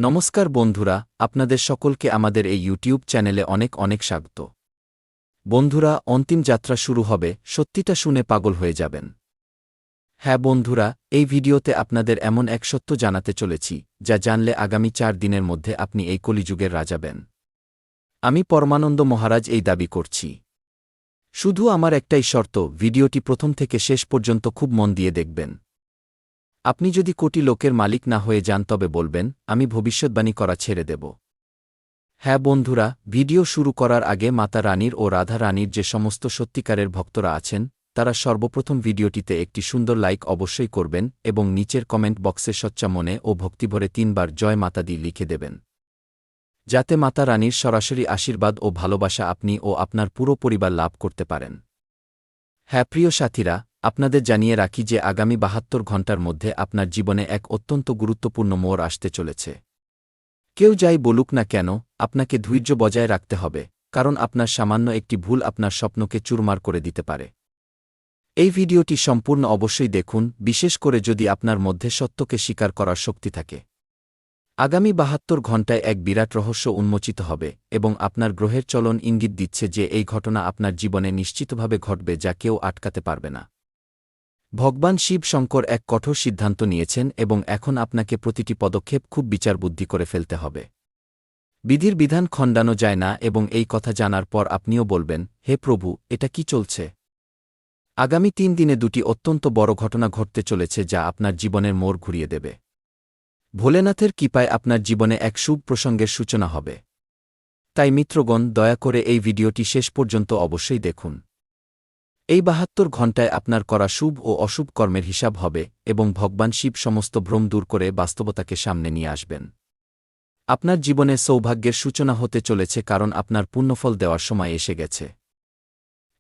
নমস্কার বন্ধুরা, আপনাদের সকলকে আমাদের এই ইউটিউব চ্যানেলে অনেক অনেক স্বাগত। বন্ধুরা, অন্তিম যাত্রা শুরু হবে, সত্যিটা শুনে পাগল হয়ে যাবেন। হ্যাঁ বন্ধুরা, এই ভিডিওতে আপনাদের এমন এক সত্য জানাতে চলেছি, যা জানলে আগামী 4 দিনের মধ্যে আপনি এই কলিযুগের রাজা হবেন। আমি পরমানন্দ মহারাজ এই দাবি করছি। শুধু আমার একটাই শর্ত, ভিডিওটি প্রথম থেকে শেষ পর্যন্ত খুব মন দিয়ে দেখবেন। আপনি যদি কোটি লোকের মালিক না হয়ে যান তবে বলবেন, আমি ভবিষ্যদ্বাণী করা ছেড়ে দেব। হ্যাঁ বন্ধুরা, ভিডিও শুরু করার আগে মাতা রানীর ও রাধা রানীর যে সমস্ত সত্যিকারের ভক্তরা আছেন, তারা সর্বপ্রথম ভিডিওটিতে একটি সুন্দর লাইক অবশ্যই করবেন এবং নিচের কমেন্ট বক্সে সচ্চা মনে ও ভক্তিভরে 3 বার জয় মাতা দি লিখে দেবেন, যাতে মাতা রানীর সরাসরি আশীর্বাদ ও ভালোবাসা আপনি ও আপনার পুরো পরিবার লাভ করতে পারেন। হ্যাঁ প্রিয় সাথীরা, আপনাদের জানিয়ে রাখি যে আগামী 72 ঘণ্টার মধ্যে আপনার জীবনে এক অত্যন্ত গুরুত্বপূর্ণ মোড় আসতে চলেছে। কেউ যাই বলুক না কেন, আপনাকে ধৈর্য বজায় রাখতে হবে, কারণ আপনার সামান্য একটি ভুল আপনার স্বপ্নকে চুরমার করে দিতে পারে। এই ভিডিওটি সম্পূর্ণ অবশ্যই দেখুন, বিশেষ করে যদি আপনার মধ্যে সত্যকে স্বীকার করার শক্তি থাকে। আগামী 72 ঘণ্টায় এক বিরাট রহস্য উন্মোচিত হবে এবং আপনার গ্রহের চলন ইঙ্গিত দিচ্ছে যে এই ঘটনা আপনার জীবনে নিশ্চিতভাবে ঘটবে, যা কেউ আটকাতে পারবে না। ভগবান শিব শঙ্কর এক কঠোর সিদ্ধান্ত নিয়েছেন এবং এখন আপনাকে প্রতিটি পদক্ষেপ খুব বিচারবুদ্ধি করে ফেলতে হবে। বিধির বিধান খণ্ডানো যায় না এবং এই কথা জানার পর আপনিও বলবেন, হে প্রভু, এটা কি চলছে? আগামী 3 দিনে দুটি অত্যন্ত বড় ঘটনা ঘটতে চলেছে যা আপনার জীবনের মোড় ঘুরিয়ে দেবে। ভোলেনাথের কৃপায় আপনার জীবনে এক শুভ প্রসঙ্গের সূচনা হবে। তাই মিত্রগণ, দয়া করে এই ভিডিওটি শেষ পর্যন্ত অবশ্যই দেখুন। এই 72 ঘণ্টায় আপনার করা শুভ ও অশুভ কর্মের হিসাব হবে এবং ভগবান শিব সমস্ত ভ্রম দূর করে বাস্তবতাকে সামনে নিয়ে আসবেন। আপনার জীবনে সৌভাগ্যের সূচনা হতে চলেছে, কারণ আপনার পুণ্যফল দেওয়ার সময় এসে গেছে।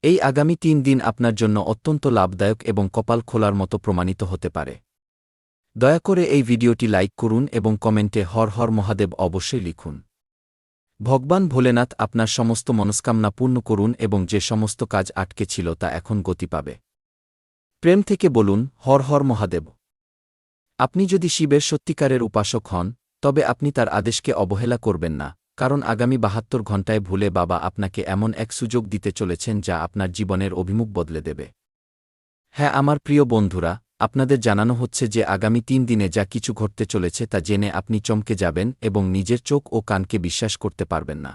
এই আগামী 3 দিন আপনার জন্য অত্যন্ত লাভদায়ক এবং কপাল খোলার মতো প্রমাণিত হতে পারে। দয়া করে এই ভিডিওটি লাইক করুন এবং কমেন্টে হর হর মহাদেব অবশ্যই লিখুন। ভগবান ভোলেনাথ আপনার সমস্ত মনস্কামনা পূর্ণ করুন এবং যে সমস্ত কাজ আটকে ছিল তা এখন গতি পাবে। প্রেম থেকে বলুন, হর হর মহাদেব। আপনি যদি শিবের সত্যিকারের উপাসক হন, তবে আপনি তার আদেশকে অবহেলা করবেন না, কারণ আগামী 72 ঘণ্টায় ভুলে বাবা আপনাকে এমন এক সুযোগ দিতে চলেছেন যা আপনার জীবনের অভিমুখ বদলে দেবে। হ্যাঁ আমার প্রিয় বন্ধুরা, আপনাদের জানানো হচ্ছে যে আগামী 3 দিনে যা কিছু ঘটতে চলেছে তা জেনে আপনি চমকে যাবেন এবং নিজের চোখ ও কানকে বিশ্বাস করতে পারবেন না।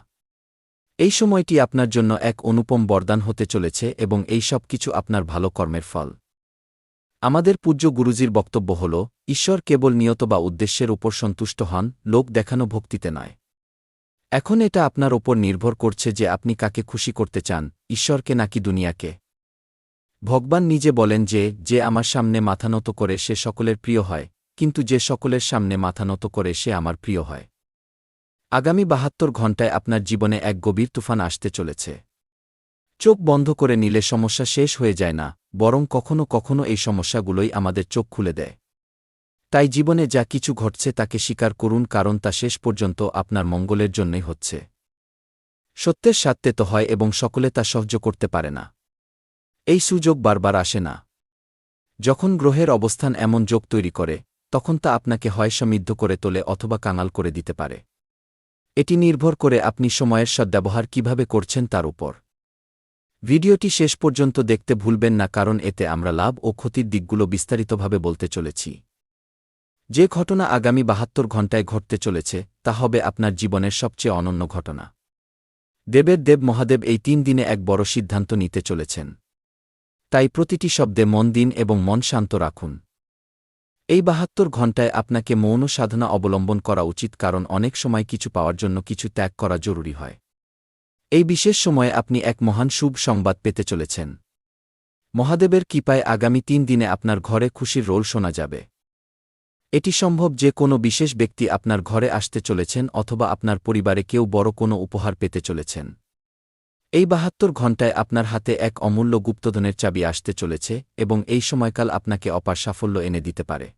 এই সময়টি আপনার জন্য এক অনুপম বরদান হতে চলেছে এবং এই সব কিছু আপনার ভালো কর্মের ফল। আমাদের পূজ্য গুরুজির বক্তব্য হল, ঈশ্বর কেবল নিয়ত বা উদ্দেশ্যের উপর সন্তুষ্ট হন, লোক দেখানো ভক্তিতে নয়। এখন এটা আপনার ওপর নির্ভর করছে যে আপনি কাকে খুশি করতে চান, ঈশ্বরকে নাকি দুনিয়াকে। ভগবান নিজে বলেন যে, যে আমার সামনে মাথা নত করে সে সকলের প্রিয় হয়, কিন্তু যে সকলের সামনে মাথা নত করে সে আমার প্রিয় হয়। আগামী 72 ঘণ্টায় আপনার জীবনে এক গভীর তুফান আসতে চলেছে। চোখ বন্ধ করে নিলে সমস্যা শেষ হয়ে যায় না, বরং কখনো কখনো এই সমস্যাগুলোই আমাদের চোখ খুলে দেয়। তাই জীবনে যা কিছু ঘটছে তাকে স্বীকার করুন, কারণ তা শেষ পর্যন্ত আপনার মঙ্গলের জন্যই হচ্ছে। সত্যের সাথে তো হয় এবং সকলে তা সহ্য করতে পারে না। এই সুযোগ বারবার আসে না। যখন গ্রহের অবস্থান এমন যোগ তৈরি করে, তখন তা আপনাকে হয় সমৃদ্ধ করে তোলে অথবা কাঙাল করে দিতে পারে। এটি নির্ভর করে আপনি সময়ের সদ্ব্যবহার কিভাবে করছেন তার উপর। ভিডিওটি শেষ পর্যন্ত দেখতে ভুলবেন না, কারণ এতে আমরা লাভ ও ক্ষতির দিকগুলো বিস্তারিতভাবে বলতে চলেছি। যে ঘটনা আগামী 72 ঘণ্টায় ঘটতে চলেছে তা হবে আপনার জীবনের সবচেয়ে অনন্য ঘটনা। দেবের দেব মহাদেব এই 3 দিনে এক বড় সিদ্ধান্ত নিতে চলেছেন। তাই প্রতিটি শব্দে মন দিন এবং মন শান্ত রাখুন। এই 72 ঘণ্টায় আপনাকে মৌন সাধনা অবলম্বন করা উচিত, কারণ অনেক সময় কিছু পাওয়ার জন্য কিছু ত্যাগ করা জরুরি হয়। এই বিশেষ সময়ে আপনি এক মহান শুভ সংবাদ পেতে চলেছেন। মহাদেবের কৃপায় আগামী 3 দিনে আপনার ঘরে খুশির রোল শোনা যাবে। এটি সম্ভব যে কোনো বিশেষ ব্যক্তি আপনার ঘরে আসতে চলেছেন অথবা আপনার পরিবারে কেউ বড় কোনো উপহার পেতে চলেছেন। এই 72 ঘণ্টায় আপনার হাতে এক অমূল্য গুপ্তধনের চাবি আসতে চলেছে এবং এই সময়কাল আপনাকে অপার সাফল্য এনে দিতে পারে।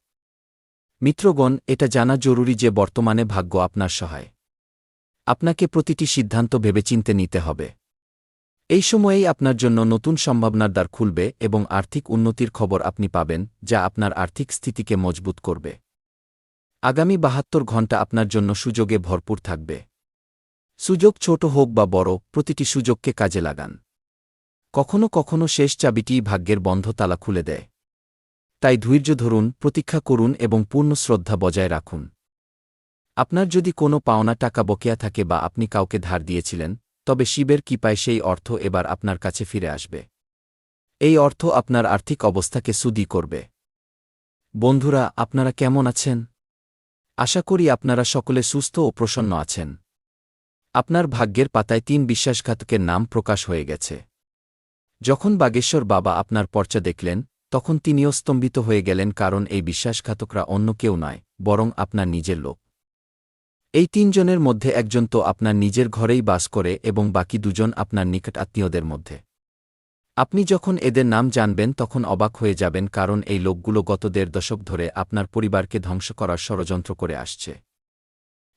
মিত্রগণ, এটা জানা জরুরি যে বর্তমানে ভাগ্য আপনার সহায়। আপনাকে প্রতিটি সিদ্ধান্ত ভেবেচিন্তে নিতে হবে। এই সময়েই আপনার জন্য নতুন সম্ভাবনার দ্বার খুলবে এবং আর্থিক উন্নতির খবর আপনি পাবেন, যা আপনার আর্থিক স্থিতিকে মজবুত করবে। আগামী ৭২ ঘণ্টা আপনার জন্য সুযোগে ভরপুর থাকবে। সুযোগ ছোট হোক বা বড়, প্রতিটি সুযোগকে কাজে লাগান। কখনো কখনো শেষ চাবিটিই ভাগ্যের বন্ধ তালা খুলে দেয়। তাই ধৈর্য ধরুন, প্রতীক্ষা করুন এবং পূর্ণ শ্রদ্ধা বজায় রাখুন। আপনার যদি কোনো পাওনা টাকা বকেয়া থাকে বা আপনি কাউকে ধার দিয়েছিলেন, তবে শিবের কৃপায় সেই অর্থ এবার আপনার কাছে ফিরে আসবে। এই অর্থ আপনার আর্থিক অবস্থাকে সুদৃঢ় করবে। বন্ধুরা, আপনারা কেমন আছেন? আশা করি আপনারা সকলে সুস্থ ও প্রসন্ন আছেন। আপনার ভাগ্যের পাতায় ৩ বিশ্বাসঘাতকের নাম প্রকাশ হয়ে গেছে। যখন বাগেশ্বর বাবা আপনার পর্চা দেখলেন, তখন তিনিও স্তম্ভিত হয়ে গেলেন, কারণ এই বিশ্বাসঘাতকরা অন্য কেউ নয়, বরং আপনার নিজের লোক। এই ৩ জনের মধ্যে একজন তো আপনার নিজের ঘরেই বাস করে এবং বাকি ২ জন আপনার নিকট আত্মীয়দের মধ্যে। আপনি যখন এদের নাম জানবেন তখন অবাক হয়ে যাবেন, কারণ এই লোকগুলো গত ১.৫ দশক ধরে আপনার পরিবারকে ধ্বংস করার ষড়যন্ত্র করে আসছে।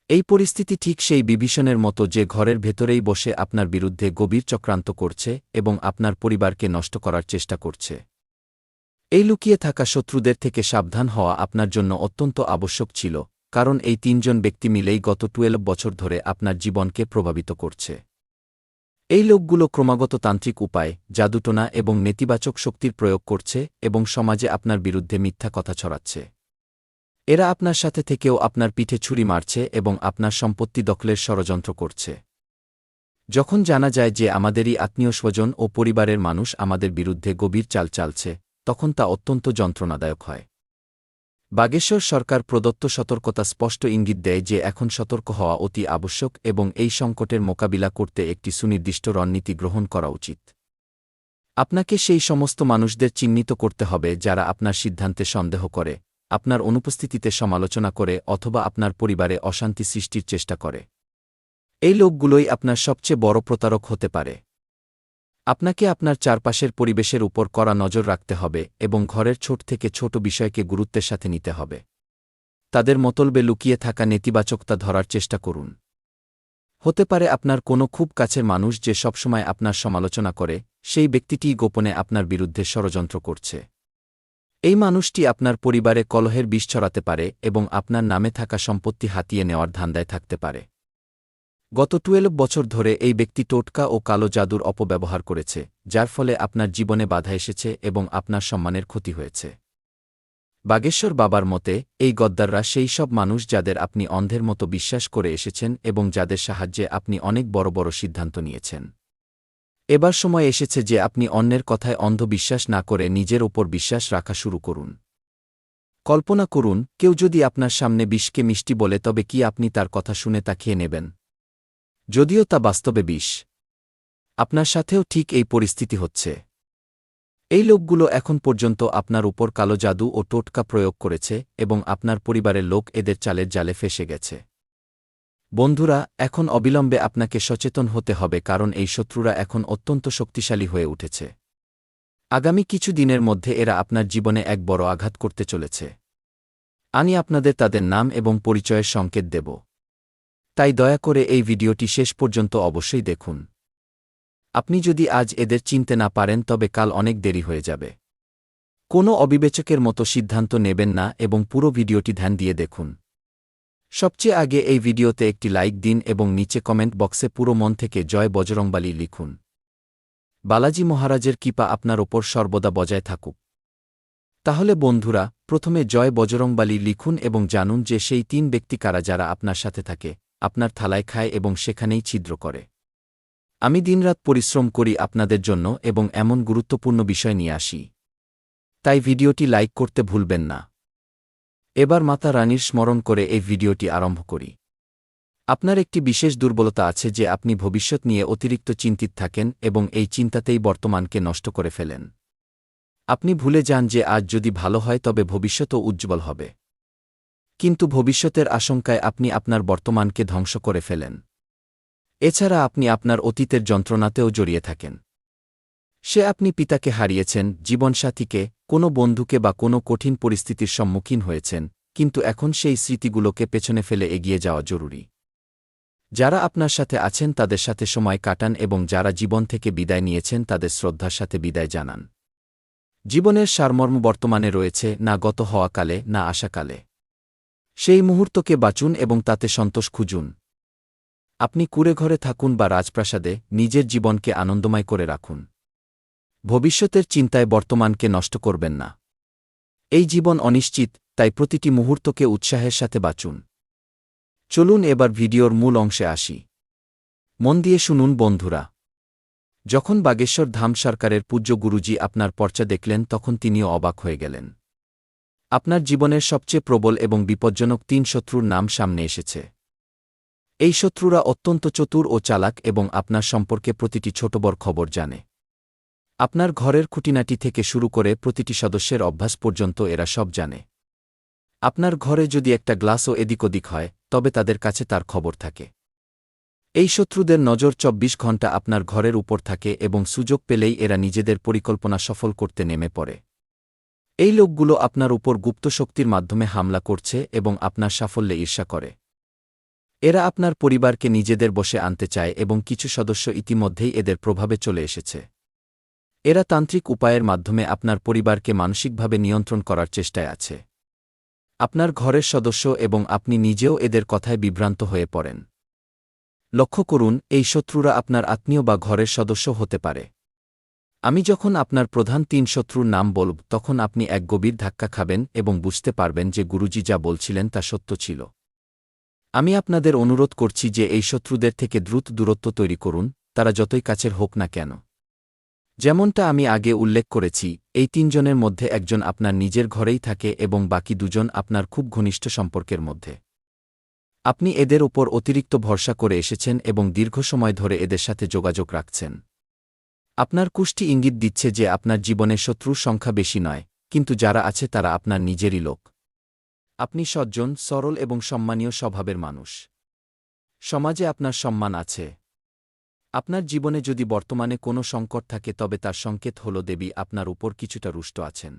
এই পরিস্থিতি ঠিক সেই বিভীষণের মতো, যে ঘরের ভেতরেই বসে আপনার বিরুদ্ধে গভীর চক্রান্ত করছে এবং আপনার পরিবারকে নষ্ট করার চেষ্টা করছে। এই লুকিয়ে থাকা শত্রুদের থেকে সাবধান হওয়া আপনার জন্য অত্যন্ত আবশ্যক ছিল, কারণ এই ৩ জন ব্যক্তি মিলেই গত ১২ বছর ধরে আপনার জীবনকে প্রভাবিত করছে। এই লোকগুলো ক্রমাগত তান্ত্রিক উপায়, জাদুটোনা এবং নেতিবাচক শক্তির প্রয়োগ করছে এবং সমাজে আপনার বিরুদ্ধে মিথ্যা কথা ছড়াচ্ছে। এরা আপনার সাথে থেকেও আপনার পিঠে ছুরি মারছে এবং আপনার সম্পত্তি দখলের ষড়যন্ত্র করছে। যখন জানা যায় যে আমাদেরই আত্মীয় স্বজন ও পরিবারের মানুষ আমাদের বিরুদ্ধে গভীর চাল চালছে, তখন তা অত্যন্ত যন্ত্রণাদায়ক হয়। বাগেশ্বর সরকার প্রদত্ত সতর্কতা স্পষ্ট ইঙ্গিত দেয় যে এখন সতর্ক হওয়া অতি আবশ্যক এবং এই সংকটের মোকাবিলা করতে একটি সুনির্দিষ্ট রণনীতি গ্রহণ করা উচিত। আপনাকে সেই সমস্ত মানুষদের চিহ্নিত করতে হবে যারা আপনার সিদ্ধান্তে সন্দেহ করে, আপনার অনুপস্থিতিতে সমালোচনা করে অথবা আপনার পরিবারে অশান্তি সৃষ্টির চেষ্টা করে। এই লোকগুলোই আপনার সবচেয়ে বড় প্রতারক হতে পারে। আপনাকে আপনার চারপাশের পরিবেশের উপর কড়া নজর রাখতে হবে এবং ঘরের ছোট থেকে ছোট বিষয়কে গুরুত্বের সাথে নিতে হবে। তাদের মতলবে লুকিয়ে থাকা নেতিবাচকতা ধরার চেষ্টা করুন। হতে পারে আপনার কোনো খুব কাছের মানুষ যে সবসময় আপনার সমালোচনা করে, সেই ব্যক্তিটিই গোপনে আপনার বিরুদ্ধে ষড়যন্ত্র করছে। এই মানুষটি আপনার পরিবারে কলহের বিষ ছড়াতে পারে এবং আপনার নামে থাকা সম্পত্তি হাতিয়ে নেওয়ার ধান্দায় থাকতে পারে। গত ১২ বছর ধরে এই ব্যক্তি টোটকা ও কালো জাদুর অপব্যবহার করেছে, যার ফলে আপনার জীবনে বাধা এসেছে এবং আপনার সম্মানের ক্ষতি হয়েছে। বাগেশ্বর বাবার মতে, এই গদ্দাররা সেই সব মানুষ যাদের আপনি অন্ধের মতো বিশ্বাস করে এসেছেন এবং যাদের সাহায্যে আপনি অনেক বড় বড় সিদ্ধান্ত নিয়েছেন। এবার সময় এসেছে যে আপনি অন্যের কথায় অন্ধ বিশ্বাস না করে নিজের ওপর বিশ্বাস রাখা শুরু করুন। কল্পনা করুন, কেউ যদি আপনার সামনে বিষকে মিষ্টি বলে, তবে কি আপনি তার কথা শুনে তা খেয়ে নেবেন? যদিও তা বাস্তবে বিষ। আপনার সাথেও ঠিক এই পরিস্থিতি হচ্ছে। এই লোকগুলো এখন পর্যন্ত আপনার উপর কালো জাদু ও টোটকা প্রয়োগ করেছে এবং আপনার পরিবারের লোক এদের চালের জালে ফেঁসে গেছে। বন্ধুরা, এখন অবিলম্বে আপনাকে সচেতন হতে হবে, কারণ এই শত্রুরা এখন অত্যন্ত শক্তিশালী হয়ে উঠেছে। আগামী কিছু দিনের মধ্যে এরা আপনার জীবনে এক বড় আঘাত করতে চলেছে। আমি আপনাদের তাদের নাম এবং পরিচয়ের সংকেত দেব। তাই দয়া করে এই ভিডিওটি শেষ পর্যন্ত অবশ্যই দেখুন। আপনি যদি আজ এদের চিনতে না পারেন, তবে কাল অনেক দেরি হয়ে যাবে। কোনো অবিবেচকের মতো সিদ্ধান্ত নেবেন না এবং পুরো ভিডিওটি ধ্যান দিয়ে দেখুন। সবচেয়ে আগে এই ভিডিওতে একটি লাইক দিন এবং নিচে কমেন্ট বক্সে পুরো মন থেকে জয় বজরংবলী লিখুন। বালাজি মহারাজের কৃপা আপনার ওপর সর্বদা বজায় থাকুক। তাহলে বন্ধুরা, প্রথমে জয় বজরংবলী লিখুন এবং জানুন যে সেই ৩ ব্যক্তি কারা যারা আপনার সাথে থাকে, আপনার থালায় খায় এবং সেখানেই ছিদ্র করে। আমি দিনরাত পরিশ্রম করি আপনাদের জন্য এবং এমন গুরুত্বপূর্ণ বিষয় নিয়ে আসি। তাই ভিডিওটি লাইক করতে ভুলবেন না। এবার মাতা রানীর স্মরণ করে এই ভিডিওটি আরম্ভ করি। আপনার একটি বিশেষ দুর্বলতা আছে যে আপনি ভবিষ্যৎ নিয়ে অতিরিক্ত চিন্তিত থাকেন এবং এই চিন্তাতেই বর্তমানকে নষ্ট করে ফেলেন। আপনি ভুলে যান যে আজ যদি ভালো হয় তবে ভবিষ্যৎও উজ্জ্বল হবে। কিন্তু ভবিষ্যতের আশঙ্কায় আপনি আপনার বর্তমানকে ধ্বংস করে ফেলেন। এছাড়া আপনি আপনার অতীতের যন্ত্রণাতেও জড়িয়ে থাকেন। সে আপনি পিতাকে হারিয়েছেন, জীবনসাথীকে, কোনো বন্ধুকে বা কোনো কঠিন পরিস্থিতির সম্মুখীন হয়েছেন, কিন্তু এখন সেই স্মৃতিগুলোকে পেছনে ফেলে এগিয়ে যাওয়া জরুরি। যারা আপনার সাথে আছেন তাদের সাথে সময় কাটান এবং যারা জীবন থেকে বিদায় নিয়েছেন তাদের শ্রদ্ধার সাথে বিদায় জানান। জীবনের সারমর্ম বর্তমানে রয়েছে, না গত হওয়া কালে, না আশাকালে। সেই মুহূর্তকে বাঁচুন এবং তাতে সন্তোষ খুঁজুন। আপনি কুঁড়েঘরে থাকুন বা রাজপ্রাসাদে, নিজের জীবনকে আনন্দময় করে রাখুন। ভবিষ্যতের চিন্তায় বর্তমানকে নষ্ট করবেন না। এই জীবন অনিশ্চিত, তাই প্রতিটি মুহূর্তকে উৎসাহের সাথে বাঁচুন। চলুন এবার ভিডিওর মূল অংশে আসি। মন দিয়ে শুনুন বন্ধুরা। যখন বাগেশ্বর ধাম সরকারের পূজ্য গুরুজি আপনার পর্চা দেখলেন তখন তিনিও অবাক হয়ে গেলেন। আপনার জীবনের সবচেয়ে প্রবল এবং বিপজ্জনক ৩ শত্রুর নাম সামনে এসেছে। এই শত্রুরা অত্যন্ত চতুর ও চালাক এবং আপনার সম্পর্কে প্রতিটি ছোটবড় খবর জানে। আপনার ঘরের খুঁটিনাটি থেকে শুরু করে প্রতিটি সদস্যের অভ্যাস পর্যন্ত এরা সব জানে। আপনার ঘরে যদি একটা গ্লাসও এদিক ওদিক হয় তবে তাদের কাছে তার খবর থাকে। এই শত্রুদের নজর ২৪ ঘণ্টা আপনার ঘরের উপর থাকে এবং সুযোগ পেলেই এরা নিজেদের পরিকল্পনা সফল করতে নেমে পড়ে। এই লোকগুলো আপনার উপর গুপ্ত শক্তির মাধ্যমে হামলা করছে এবং আপনার সাফল্যে ঈর্ষা করে। এরা আপনার পরিবারকে নিজেদের বশে আনতে চায় এবং কিছু সদস্য ইতিমধ্যেই এদের প্রভাবে চলে এসেছে। এরা তান্ত্রিক উপায়ের মাধ্যমে আপনার পরিবারকে মানসিকভাবে নিয়ন্ত্রণ করার চেষ্টায় আছে। আপনার ঘরের সদস্য এবং আপনি নিজেও এদের কথায় বিভ্রান্ত হয়ে পড়েন। লক্ষ্য করুন, এই শত্রুরা আপনার আত্মীয় বা ঘরের সদস্য হতে পারে। আমি যখন আপনার প্রধান ৩ শত্রুর নাম বলব তখন আপনি এক গভীর ধাক্কা খাবেন এবং বুঝতে পারবেন যে গুরুজি যা বলছিলেন তা সত্য ছিল। আমি আপনাদের অনুরোধ করছি যে এই শত্রুদের থেকে দ্রুত দূরত্ব তৈরি করুন, তারা যতই কাছের হোক না কেন। যেমনটা আমি আগে উল্লেখ করেছি, এই ৩ জনের মধ্যে একজন আপনার নিজের ঘরেই থাকে এবং বাকি ২ জন আপনার খুব ঘনিষ্ঠ সম্পর্কের মধ্যে। আপনি এদের ওপর অতিরিক্ত ভরসা করে এসেছেন এবং দীর্ঘ সময় ধরে এদের সাথে যোগাযোগ রাখছেন। আপনার কুষ্টি ইঙ্গিত দিচ্ছে যে আপনার জীবনে শত্রুর সংখ্যা বেশি নয়, কিন্তু যারা আছে তারা আপনার নিজেরই লোক। আপনি সজ্জন, সরল এবং সম্মানীয় স্বভাবের মানুষ। সমাজে আপনার সম্মান আছে। আপনার জীবনে যদি বর্তমানে কোনো সংকট থাকে তবে তার সংকেত হল দেবী আপনার উপর কিছুটা রুষ্ট আছেন।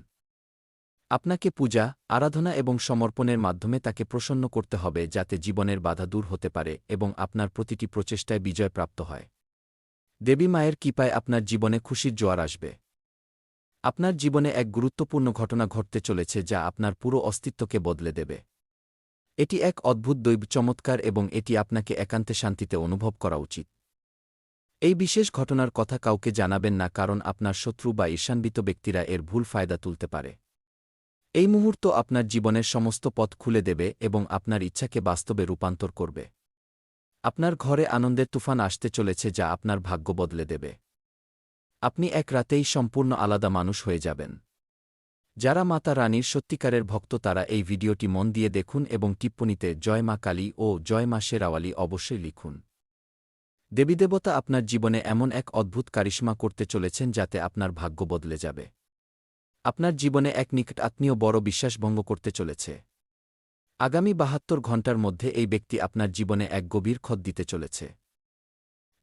আপনাকে পূজা, আরাধনা এবং সমর্পণের মাধ্যমে তাকে প্রসন্ন করতে হবে যাতে জীবনের বাধা দূর হতে পারে এবং আপনার প্রতিটি প্রচেষ্টায় বিজয় প্রাপ্ত হয়। দেবী মায়ের কৃপায় আপনার জীবনে খুশির জোয়ার আসবে। আপনার জীবনে এক গুরুত্বপূর্ণ ঘটনা ঘটতে চলেছে যা আপনার পুরো অস্তিত্বকে বদলে দেবে। এটি এক অদ্ভুত দৈব চমৎকার এবং এটি আপনাকে একান্তে শান্তিতে অনুভব করা উচিত। এই বিশেষ ঘটনার কথা কাউকে জানাবেন না, কারণ আপনার শত্রু বা ঈর্ষান্বিত ব্যক্তিরা এর ভুল ফায়দা তুলতে পারে। এই মুহূর্ত আপনার জীবনের সমস্ত পথ খুলে দেবে এবং আপনার ইচ্ছাকে বাস্তবে রূপান্তর করবে। আপনার ঘরে আনন্দের তুফান আসতে চলেছে যা আপনার ভাগ্য বদলে দেবে। আপনি এক রাতেই সম্পূর্ণ আলাদা মানুষ হয়ে যাবেন। যারা মাতা রানীর সত্যিকারের ভক্ত তারা এই ভিডিওটি মন দিয়ে দেখুন এবং টিপ্পণীতে জয় মা কালী ও জয় মা শেরাওয়ালি অবশ্যই লিখুন। দেবীদেবতা আপনার জীবনে এমন এক অদ্ভুত কারিশমা করতে চলেছেন যাতে আপনার ভাগ্য বদলে যাবে। আপনার জীবনে এক নিকট আত্মীয় বড় বিশ্বাসভঙ্গ করতে চলেছে। আগামী ৭২ ঘণ্টার মধ্যে এই ব্যক্তি আপনার জীবনে এক গভীর ক্ষত দিতে চলেছে।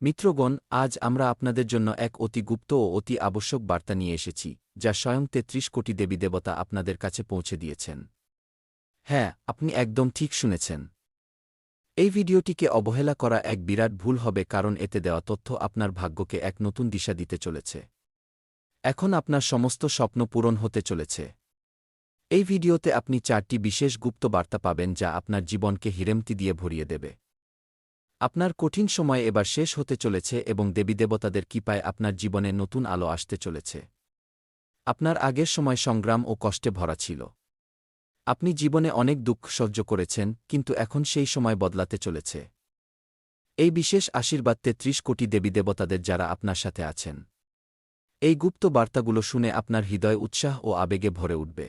মিত্রগণ, আজ আমরা আপনাদের জন্য এক অতি গুপ্ত ও অতি আবশ্যক বার্তা নিয়ে এসেছি, যা স্বয়ং ৩৩ কোটি দেবীদেবতা আপনাদের কাছে পৌঁছে দিয়েছেন। হ্যাঁ, আপনি একদম ঠিক শুনেছেন। এই ভিডিওটিকে অবহেলা করা এক বিরাট ভুল হবে, কারণ এতে দেওয়া তথ্য আপনার ভাগ্যকে এক নতুন দিশা দিতে চলেছে। এখন আপনার সমস্ত স্বপ্ন পূরণ হতে চলেছে। এই ভিডিওতে আপনি ৪টি বিশেষ গুপ্ত বার্তা পাবেন যা আপনার জীবনকে হিরেমতি দিয়ে ভরিয়ে দেবে। আপনার কঠিন সময় এবার শেষ হতে চলেছে এবং দেবীদেবতাদের কৃপায় আপনার জীবনে নতুন আলো আসতে চলেছে। আপনার আগের সময় সংগ্রাম ও কষ্টে ভরা ছিল। আপনি জীবনে অনেক দুঃখ সহ্য করেছেন, কিন্তু এখন সেই সময় বদলাতে চলেছে। এই বিশেষ আশীর্বাদ ৩৩ কোটি দেবীদেবতাদের যারা আপনার সাথে আছেন। এই গুপ্ত বার্তাগুলো শুনে আপনার হৃদয় উৎসাহ ও আবেগে ভরে উঠবে।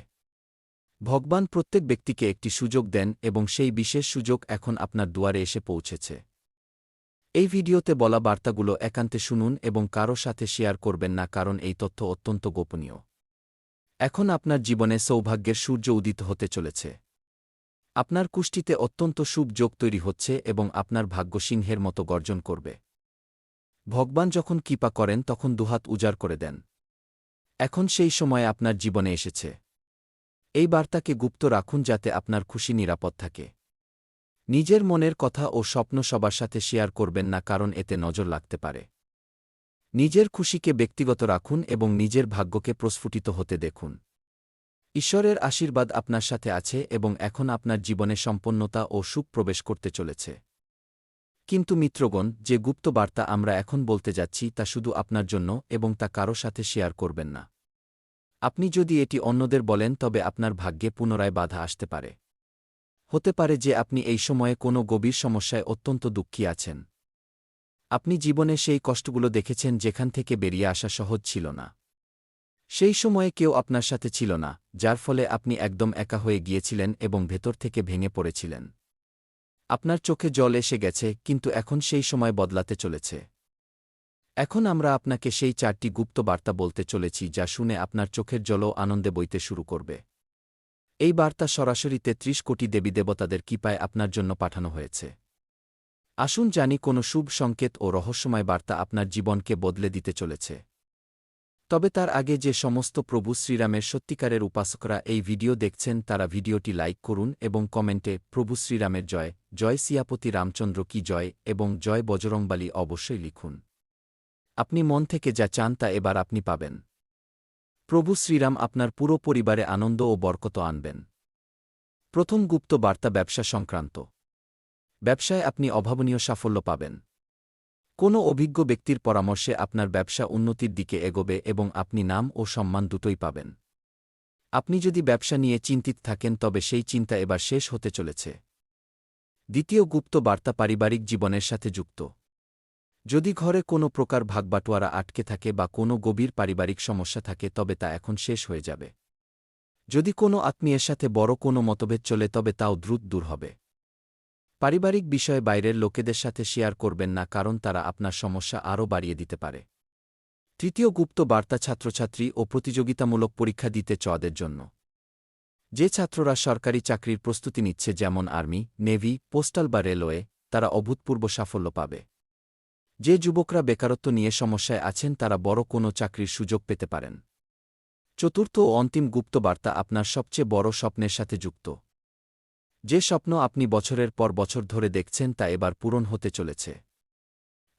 ভগবান প্রত্যেক ব্যক্তিকে একটি সুযোগ দেন এবং সেই বিশেষ সুযোগ এখন আপনার দুয়ারে এসে পৌঁছেছে। এই ভিডিওতে বলা বার্তাগুলো একান্তে শুনুন এবং কারো সাথে শেয়ার করবেন না, কারণ এই তথ্য অত্যন্ত গোপনীয়। এখন আপনার জীবনে সৌভাগ্যের সূর্য উদিত হতে চলেছে। আপনার কুষ্টিতে অত্যন্ত শুভ যোগ তৈরি হচ্ছে এবং আপনার ভাগ্য সিংহের মতো গর্জন করবে। ভগবান যখন কৃপা করেন তখন দুহাত উজাড় করে দেন। এখন সেই সময় আপনার জীবনে এসেছে। এই বার্তাকে গুপ্ত রাখুন যাতে আপনার খুশি নিরাপদ থাকে। নিজের মনের কথা ও স্বপ্ন সবার সাথে শেয়ার করবেন না, কারণ এতে নজর লাগতে পারে। নিজের খুশিকে ব্যক্তিগত রাখুন এবং নিজের ভাগ্যকে প্রস্ফুটিত হতে দেখুন। ঈশ্বরের আশীর্বাদ আপনার সাথে আছে এবং এখন আপনার জীবনে সম্পন্নতা ও সুখ প্রবেশ করতে চলেছে। কিন্তু মিত্রগণ, যে গুপ্ত বার্তা আমরা এখন বলতে যাচ্ছি তা শুধু আপনার জন্য এবং তা কারো সাথে শেয়ার করবেন না। আপনি যদি এটি অন্যদের বলেন তবে আপনার ভাগ্যে পুনরায় বাধা আসতে পারে। হতে পারে যে আপনি এই সময়ে কোনো গভীর সমস্যায় অত্যন্ত দুঃখী আছেন। আপনি জীবনে সেই কষ্টগুলো দেখেছেন যেখান থেকে বেরিয়ে আসা সহজ ছিল না। সেই সময়ে কেউ আপনার সাথে ছিল না, যার ফলে আপনি একদম একা হয়ে গিয়েছিলেন এবং ভেতর থেকে ভেঙে পড়েছিলেন। আপনার চোখে জল এসে গেছে, কিন্তু এখন সেই সময় বদলাতে চলেছে। এখন আমরা আপনাকে সেই 4টি গুপ্ত বার্তা বলতে চলেছি যা শুনে আপনার চোখের জলও আনন্দে বইতে শুরু করবে। এই বার্তা সরাসরি 33 কোটি দেবীদেবতাদের কৃপায় আপনার জন্য পাঠানো হয়েছে। আসুন জানি কোনো শুভ সংকেত ও রহস্যময় বার্তা আপনার জীবনকে বদলে দিতে চলেছে। তবে তার আগে যে সমস্ত প্রভু শ্রীরামের সত্যিকারের উপাসকরা এই ভিডিও দেখছেন তারা ভিডিওটি লাইক করুন এবং কমেন্টে প্রভু শ্রীরামের জয়, জয় সিয়াপতি রামচন্দ্র কি জয় এবং জয় বজরংবলী অবশ্যই লিখুন। আপনি মন থেকে যা চান তা এবার আপনি পাবেন। প্রভু শ্রীরাম আপনার পুরো পরিবারে আনন্দ ও বরকত আনবেন। প্রথম গুপ্ত বার্তা ব্যবসা সংক্রান্ত। ব্যবসায় আপনি অভাবনীয় সাফল্য পাবেন। কোনো অভিজ্ঞ ব্যক্তির পরামর্শে আপনার ব্যবসা উন্নতির দিকে এগোবে এবং আপনি নাম ও সম্মান দুটোই পাবেন। আপনি যদি ব্যবসা নিয়ে চিন্তিত থাকেন তবে সেই চিন্তা এবার শেষ হতে চলেছে। দ্বিতীয় গুপ্ত বার্তা পারিবারিক জীবনের সাথে যুক্ত। যদি ঘরে কোনো প্রকার ভাগবাটোয়ারা আটকে থাকে বা কোনো গভীর পারিবারিক সমস্যা থাকে তবে তা এখন শেষ হয়ে যাবে। যদি কোনো আত্মীয়ের সাথে বড় কোনো মতভেদ চলে তবে তাও দ্রুত দূর হবে। পারিবারিক বিষয়ে বাইরের লোকেদের সাথে শেয়ার করবেন না, কারণ তারা আপনার সমস্যা আরও বাড়িয়ে দিতে পারে। তৃতীয় গুপ্ত বার্তা ছাত্রছাত্রী ও প্রতিযোগিতামূলক পরীক্ষা দিতে চাওয়াদের জন্য। যে ছাত্ররা সরকারি চাকরির প্রস্তুতি নিচ্ছে, যেমন আর্মি, নেভি, পোস্টাল বা রেলওয়ে, তারা অভূতপূর্ব সাফল্য পাবে। যে যুবকরা বেকারত্ব নিয়ে সমস্যায় আছেন তারা বড় কোনো চাকরির সুযোগ পেতে পারেন। চতুর্থ ও অন্তিম গুপ্ত বার্তা আপনার সবচেয়ে বড় স্বপ্নের সাথে যুক্ত। যে স্বপ্ন আপনি বছরের পর বছর ধরে দেখছেন তা এবার পূরণ হতে চলেছে।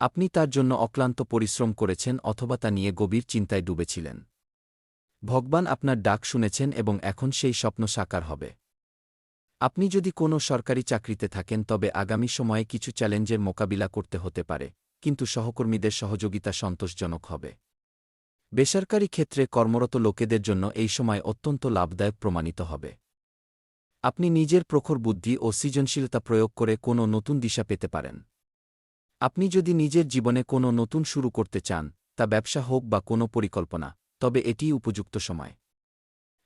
আপনি তার জন্য অক্লান্ত পরিশ্রম করেছেন অথবা তা নিয়ে গভীর চিন্তায় ডুবেছিলেন। ভগবান আপনার ডাক শুনেছেন এবং এখন সেই স্বপ্ন সাকার হবে। আপনি যদি কোনো সরকারি চাকরিতে থাকেন তবে আগামী সময়ে কিছু চ্যালেঞ্জের মোকাবিলা করতে হতে পারে, কিন্তু সহকর্মীদের সহযোগিতা সন্তোষজনক হবে। বেসরকারি ক্ষেত্রে কর্মরত লোকেদের জন্য এই সময় অত্যন্ত লাভদায়ক প্রমাণিত হবে। আপনি নিজের প্রখর বুদ্ধি ও সৃজনশীলতা প্রয়োগ করে কোনো নতুন দিশা পেতে পারেন। আপনি যদি নিজের জীবনে কোনো নতুন শুরু করতে চান, তা ব্যবসা হোক বা কোনো পরিকল্পনা, তবে এটিই উপযুক্ত সময়।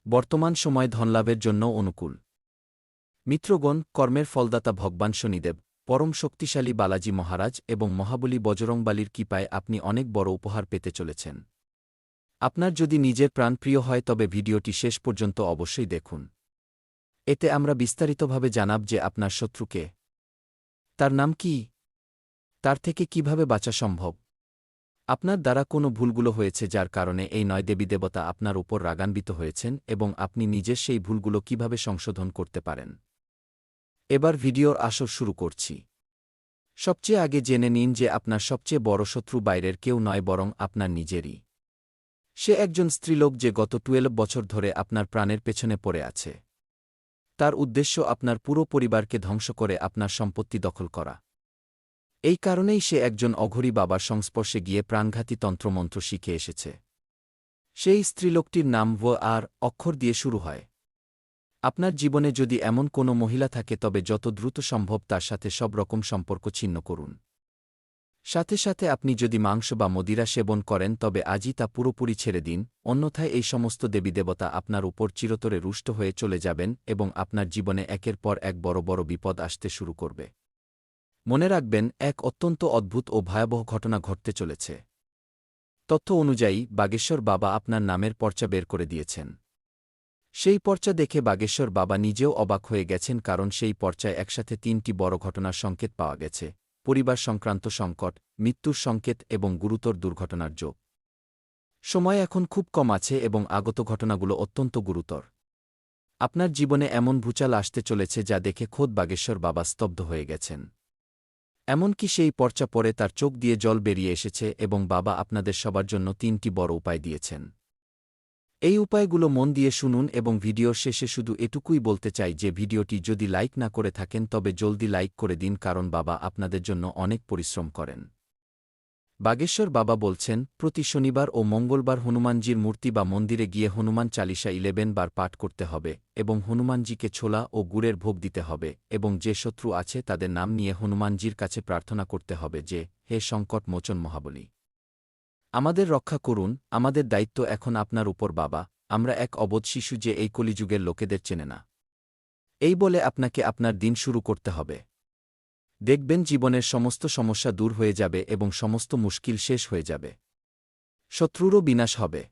বর্তমান সময় ধনলাভের জন্য অনুকূল। মিত্রগণ, কর্মের ফলদাতা ভগবান শনিদেব, পরম শক্তিশালী বালাজি মহারাজ এবং মহাবলী বজরংবলীর কৃপায় আপনি অনেক বড় উপহার পেতে চলেছেন। আপনার যদি নিজের প্রাণপ্রিয় হয় তবে ভিডিওটি শেষ পর্যন্ত অবশ্যই দেখুন। এতে আমরা বিস্তারিতভাবে জানাব যে আপনার শত্রুকে, তার নাম কি, তার থেকে কিভাবে বাঁচা সম্ভব। আপনার দ্বারা কোনো ভুলগুলো হয়েছে যার কারণে এই 9 দেবীদেবতা আপনার উপর রাগান্বিত হয়েছেন এবং আপনি নিজের সেই ভুলগুলো কিভাবে সংশোধন করতে পারেন। এবার ভিডিওর আসর শুরু করছি। সবচেয়ে আগে জেনে নিন যে আপনার সবচেয়ে বড় শত্রু বাইরের কেউ নয় বরং আপনার নিজেরই। সে একজন স্ত্রীলোক যে গত 12 বছর ধরে আপনার প্রাণের পেছনে পড়ে আছে। তার উদ্দেশ্য আপনার পুরো পরিবারকে ধ্বংস করে আপনার সম্পত্তি দখল করা। এই কারণেই সে একজন অঘরী বাবার সংস্পর্শে গিয়ে প্রাণঘাতী তন্ত্রমন্ত্র শিখে এসেছে। সেই স্ত্রীলোকটির নাম আর অক্ষর দিয়ে শুরু হয়। আপনার জীবনে যদি এমন কোনো মহিলা থাকে তবে যত দ্রুত সম্ভব তার সাথে সব রকম সম্পর্ক ছিন্ন করুন। সাথে সাথে আপনি যদি মাংস বা মদিরা সেবন করেন তবে আজই তা পুরোপুরি ছেড়ে দিন, অন্যথায় এই সমস্ত দেবীদেবতা আপনার উপর চিরতরে রুষ্ট হয়ে চলে যাবেন এবং আপনার জীবনে একের পর এক বড় বড় বিপদ আসতে শুরু করবে। মনে রাখবেন, এক অত্যন্ত অদ্ভুত ও ভয়াবহ ঘটনা ঘটতে চলেছে। তথ্য অনুযায়ী বাগেশ্বর বাবা আপনার নামের পর্চা বের করে দিয়েছেন। সেই পর্চা দেখে বাগেশ্বর বাবা নিজেও অবাক হয়ে গেছেন, কারণ সেই পর্চায় একসাথে 3টি বড় ঘটনার সংকেত পাওয়া গেছে: পরিবার সংক্রান্ত সংকট, মৃত্যুর সংকেত এবং গুরুতর দুর্ঘটনার যোগ। সময় এখন খুব কম আছে এবং আগত ঘটনাগুলো অত্যন্ত গুরুতর। আপনার জীবনে এমন ভূচাল আসতে চলেছে যা দেখে খোদ বাগেশ্বর বাবা স্তব্ধ হয়ে গেছেন। এমনকি সেই পর্চা পড়ে তার চোখ দিয়ে জল বেরিয়ে এসেছে এবং বাবা আপনাদের সবার জন্য 3টি বড় উপায় দিয়েছেন। এই উপায়গুলো মন দিয়ে শুনুন এবং ভিডিওর শেষে শুধু এটুকুই বলতে চাই যে ভিডিওটি যদি লাইক না করে থাকেন তবে জলদি লাইক করে দিন, কারণ বাবা আপনাদের জন্য অনেক পরিশ্রম করেন। বাগেশ্বর বাবা বলছেন, প্রতি শনিবার ও মঙ্গলবার হনুমানজির মূর্তি বা মন্দিরে গিয়ে হনুমান চালিসা 11 বার পাঠ করতে হবে এবং হনুমানজিকে ছোলা ও গুড়ের ভোগ দিতে হবে এবং যে শত্রু আছে তাদের নাম নিয়ে হনুমানজির কাছে প্রার্থনা করতে হবে যে, হে সংকট মোচন মহাবলী, আমাদের রক্ষা করুন। আমাদের দায়িত্ব এখন আপনার উপর বাবা, আমরা এক অবোধ শিশু যে এই কলিযুগের লোকেদের চেনে না। এই বলে আপনাকে আপনার দিন শুরু করতে হবে। দেখবেন জীবনের সমস্ত সমস্যা দূর হয়ে যাবে এবং সমস্ত মুশকিল শেষ হয়ে যাবে। শত্রুরও বিনাশ হবে।